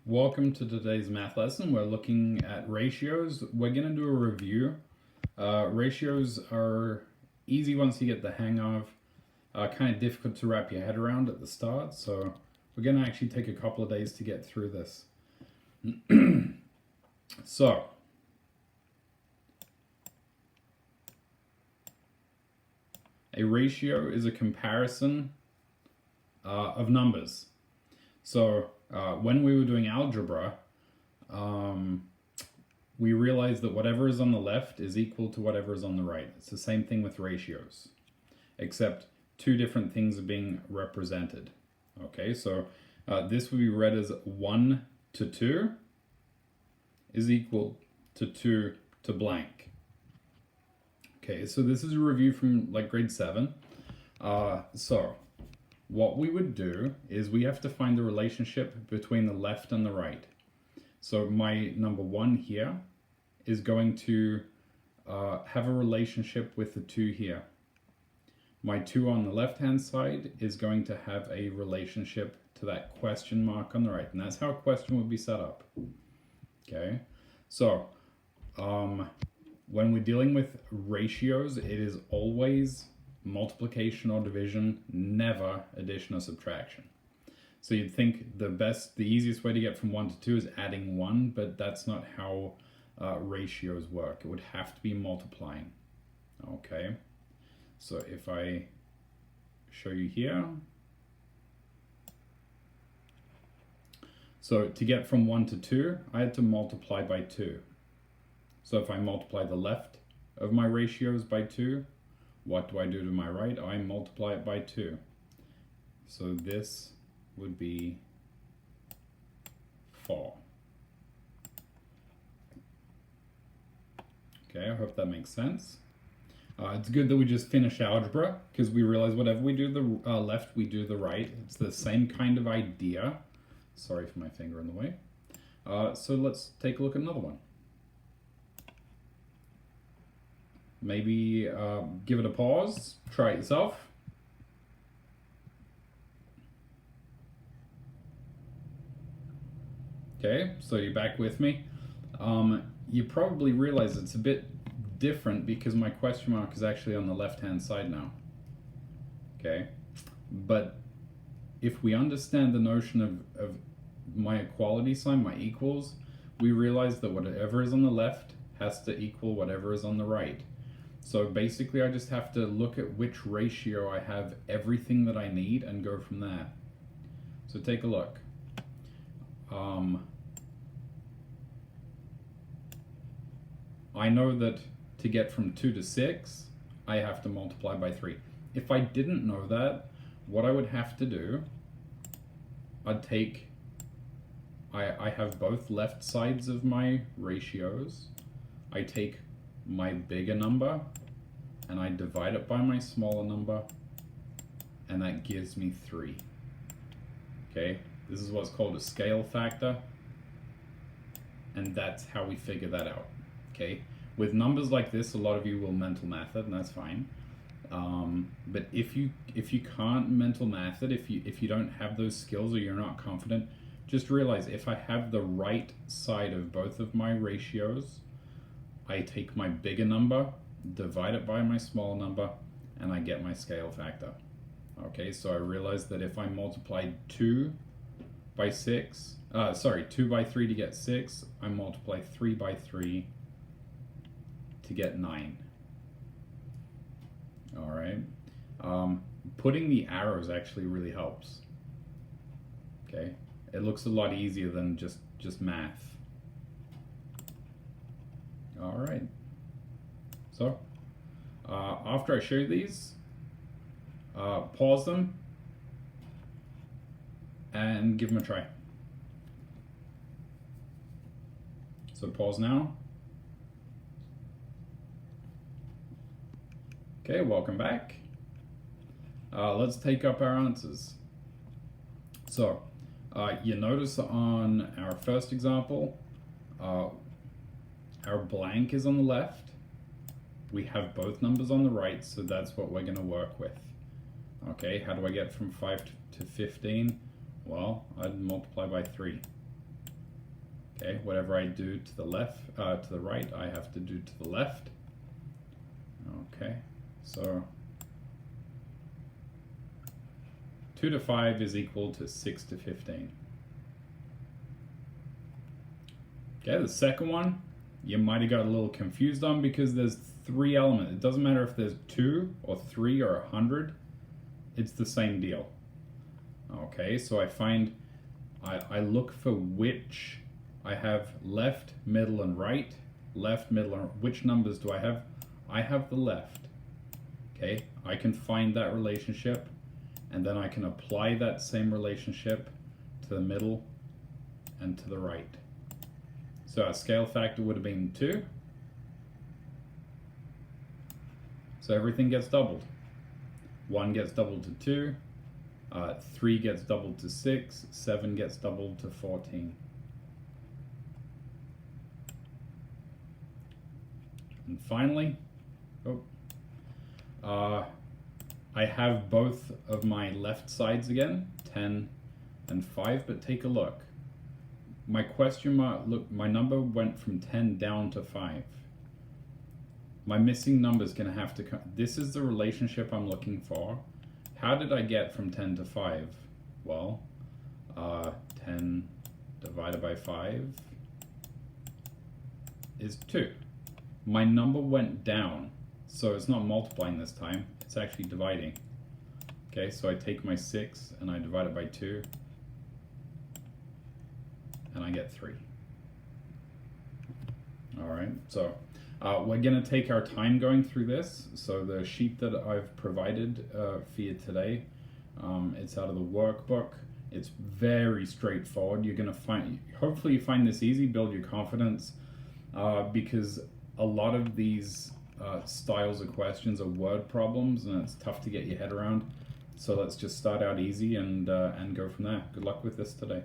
Welcome to today's math lesson. We're looking at ratios. We're going to do a review. Ratios are easy once you get the hang of, kind of difficult to wrap your head around at the start, so we're going to actually take a couple of days to get through this. So, a ratio is a comparison of numbers. So, when we were doing algebra, we realized that whatever is on the left is equal to whatever is on the right. It's the same thing with ratios, except two different things are being represented. Okay, so this would be read as 1 to 2 is equal to 2 to blank. Okay, so this is a review from like grade 7. So what we would do is we have to find the relationship between the left and the right. So my number 1 here is going to have a relationship with the 2 here. My 2 on the left hand side is going to have a relationship to that question mark on the right, and that's how a question would be set up. Okay, so when we're dealing with ratios, it is always multiplication or division, never addition or subtraction. So you'd think the easiest way to get from 1 to 2 is adding 1, but that's not how ratios work. It would have to be multiplying. Okay, so if I show you here, so to get from 1 to 2, I had to multiply by 2. So if I multiply the left of my ratios by 2, what do I do to my right? I multiply it by 2. So this would be 4. Okay, I hope that makes sense. It's good that we just finished algebra, because we realize whatever we do the left, we do the right. It's the same kind of idea. Sorry for my finger in the way. So let's take a look at another one. Maybe give it a pause, try it yourself. Okay, so you're back with me. You probably realize it's a bit different because my question mark is actually on the left hand side now. Okay, but if we understand the notion of my equality sign, my equals, we realize that whatever is on the left has to equal whatever is on the right. So basically I just have to look at which ratio I have everything that I need and go from there. So take a look. I know that to get from 2 to 6, I have to multiply by 3. If I didn't know that, what I would have to do, I'd take, I have both left sides of my ratios. I take my bigger number and I divide it by my smaller number, and that gives me 3. Okay, this is what's called a scale factor, and that's how we figure that out. Okay, with numbers like this, a lot of you will mental math it, and that's fine. But if you can't mental math it, if you don't have those skills or you're not confident, just realize if I have the right side of both of my ratios, I take my bigger number, divide it by my small number, and I get my scale factor. Okay, so I realized that if I multiply 2 by 3 to get 6, I multiply 3 by 3 to get 9. All right, putting the arrows actually really helps. Okay, it looks a lot easier than just math. All right, so after I show you these, pause them and give them a try. So pause now. Okay, welcome back. Let's take up our answers. So you notice on our first example, our blank is on the left. We have both numbers on the right, so that's what we're going to work with. Okay, how do I get from 5 to 15? Well, I'd multiply by 3. Okay, whatever I do to the left, to the right, I have to do to the left. Okay, so 2 to 5 is equal to 6 to 15. Okay, the second one, you might have got a little confused on because there's 3 elements. It doesn't matter if there's 2 or 3 or 100, it's the same deal. Okay, so I look for which I have left, middle, and right. Left, middle, and which numbers do I have? I have the left. Okay, I can find that relationship, and then I can apply that same relationship to the middle and to the right. So our scale factor would have been 2. So everything gets doubled. 1 gets doubled to 2. 3 gets doubled to 6. 7 gets doubled to 14. And finally, I have both of my left sides again, 10 and 5, but take a look. My question mark, look, my number went from 10 down to 5. My missing number is going to have to come. This is the relationship I'm looking for. How did I get from 10 to 5? Well, 10 divided by 5 is 2. My number went down, so it's not multiplying this time, it's actually dividing. Okay, so I take my 6 and I divide it by 2, and I get 3. All right, so we're going to take our time going through this. So the sheet that I've provided for you today, it's out of the workbook. It's very straightforward. You're going to find, hopefully you find this easy, build your confidence, because a lot of these styles of questions are word problems, and it's tough to get your head around. So let's just start out easy and go from there. Good luck with this today.